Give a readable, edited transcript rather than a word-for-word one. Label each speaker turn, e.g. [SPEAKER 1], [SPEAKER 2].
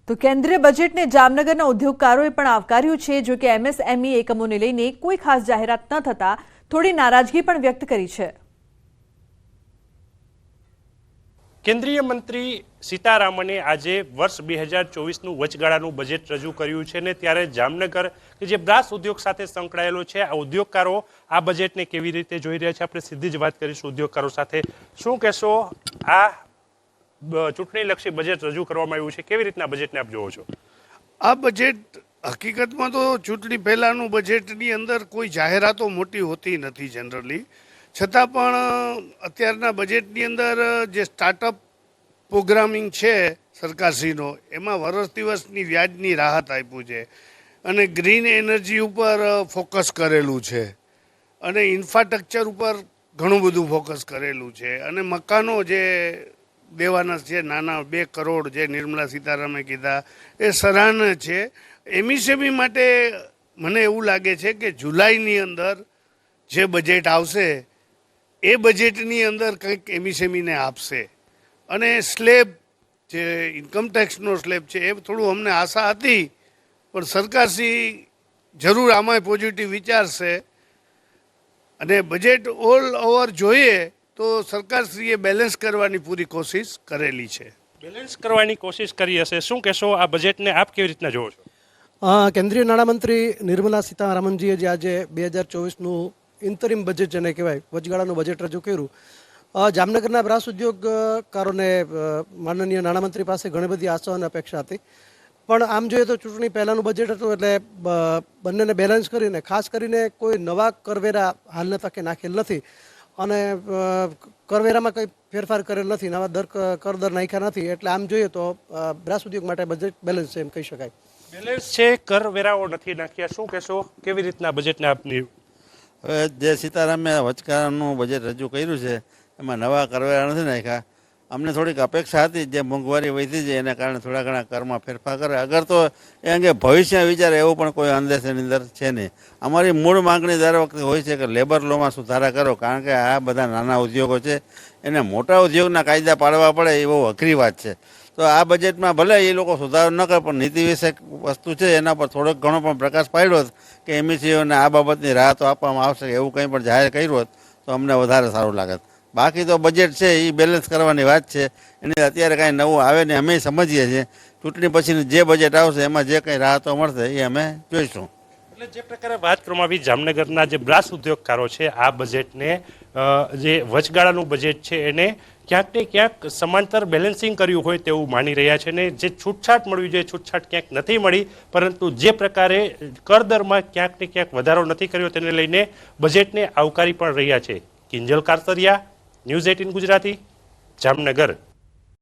[SPEAKER 1] તો કેન્દ્રીય બજેટને જામનગરના ઉદ્યોગકારોએ પણ આવકાર્યું છે। જો કે એમએસએમઈ એકમોને લઈને કોઈ ખાસ જાહેરાત ન થતા થોડી નારાજગી પણ વ્યક્ત કરી છે।
[SPEAKER 2] કેન્દ્રીય મંત્રી સીતારામને આજે વર્ષ 2024નું વચગાળાનું બજેટ રજૂ કર્યું છે ને ત્યારે જામનગર કે જે બ્રાસ ઉદ્યોગ સાથે સંકળાયેલો છે આ ઉદ્યોગકારો આ બજેટને કેવી રીતે જોઈ રહ્યા છે આપણે સીધી જ વાત કરીશું ઉદ્યોગકારો સાથે। શું કહેશો, આ ચૂંટણીલક્ષી બજેટ રજૂ કરવામાં આવ્યું છે, કેવી રીતના બજેટને આપ જોવો છો?
[SPEAKER 3] આ બજેટ હકીકતમાં તો ચૂંટણી પહેલાંનું બજેટની અંદર કોઈ જાહેરાતો મોટી હોતી નથી જનરલી, છતાં પણ અત્યારના બજેટની અંદર જે સ્ટાર્ટઅપ પ્રોગ્રામિંગ છે સરકારશ્રીનો એમાં વર્ષ દિવસની વ્યાજની રાહત આપ્યું છે અને ગ્રીન એનર્જી ઉપર ફોકસ કરેલું છે અને ઇન્ફ્રાસ્ટ્રક્ચર ઉપર ઘણું બધું ફોકસ કરેલું છે અને મકાનો જે દેવાના છે નાના 2 કરોડ જે નિર્મલા સીતારામે કીધા એ સરાહનીય છે। એમએસએમઈ માટે મને એવું લાગે છે કે જુલાઈની અંદર જે બજેટ આવશે એ બજેટની અંદર કંઈક એમએસએમઈને આપશે અને સ્લેબ જે ઇન્કમટેક્સનો સ્લેબ છે એ થોડું અમને આશા હતી પણ સરકારશ્રી જરૂર આમાં પોઝિટિવ વિચારશે અને બજેટ ઓલ ઓવર જોઈએ તો સરકારશ્રીએ બેલેન્સ કરવાની પૂરી કોશિશ કરેલી છે।
[SPEAKER 2] બેલેન્સ કરવાની કોશિશ કરી હશે, શું કહેશો આ બજેટને આપ કેવી રીતના જોવો છો?
[SPEAKER 4] કેન્દ્રીય નાણામંત્રી નિર્મલા સીતારામનજીએ જે આજે 2024નું ઇન્ટરિમ બજેટ જેને કહેવાય વચગાળાનું બજેટ રજૂ કર્યું, જામનગરના બ્રાસ ઉદ્યોગકારોને માનનીય નાણામંત્રી પાસે ઘણી બધી આશા અને અપેક્ષા હતી, પણ આમ જોઈએ તો ચૂંટણી પહેલાંનું બજેટ હતું એટલે બંનેને બેલેન્સ કરીને ખાસ કરીને કોઈ નવા કરવેરા હાલને તકે નાખેલ નથી અને કરવેરામાં કંઈ ફેરફાર કરેલ નથી, નવા કરદર નાખ્યા નથી, એટલે આમ જોઈએ તો બ્રાસ ઉદ્યોગ માટે બજેટ બેલેન્સ છે એમ કહી શકાય।
[SPEAKER 2] બેલેન્સ છે, કરવેરાઓ નથી નાખ્યા, શું કહેશો કેવી રીતના બજેટને આપની?
[SPEAKER 5] હવે જે સીતારામે વચગાળાનું બજેટ રજૂ કર્યું છે એમાં નવા કરવેરા નથી નાખ્યા। અમને થોડીક અપેક્ષા હતી જે મોંઘવારી વધી છે એના કારણે થોડા ઘણા કરમાં ફેરફાર કરે, અગર તો એ અંગે ભવિષ્ય વિચારે એવું પણ કોઈ અંદેશની અંદર છે નહીં। અમારી મૂળ માગણી દર વખતે હોય છે કે લેબર લોમાં સુધારા કરો, કારણ કે આ બધા નાના ઉદ્યોગો છે એને મોટા ઉદ્યોગના કાયદા પાડવા પડે એ બહુ અઘરી વાત છે। તો આ બજેટમાં ભલે એ લોકો સુધારો ન કરે પણ નીતિ વિષયક વસ્તુ છે એના પર થોડોક ઘણો પણ પ્રકાશ પાડ્યો કે એમએસએમઈને આ બાબતની રાહતો આપવામાં આવશે એવું કંઈ પણ જાહેર કર્યું હોત તો અમને વધારે સારું લાગત। બાકી તો બજેટ છે એ બેલેન્સ કરવાની વાત છે, એની અત્યારે કાંઈ નવું આવે ને અમે સમજીએ છીએ, ચૂંટણી પછીનું જે બજેટ આવશે એમાં જે કંઈ રાહતો મળશે એ અમે જોઈશું।
[SPEAKER 2] એટલે જે પ્રકારે વાત કરવામાં આવી જામનગરના જે બ્રાસ ઉદ્યોગકારો છે આ બજેટને જે વચગાળાનું બજેટ છે એને ક્યાંક ને ક્યાંક સમાંતર બેલેન્સિંગ કર્યું હોય તેવું માની રહ્યા છે ને જે છૂટછાટ મળવી જોઈએ છૂટછાટ ક્યાંક નથી મળી, પરંતુ જે પ્રકારે કરદરમાં ક્યાંક ને ક્યાંક વધારો નથી કર્યો તેને લઈને બજેટને આવકારી પણ રહ્યા છે। કિંજલ કારસરિયા, ન્યૂઝ 18 ગુજરાતી, જામનગર।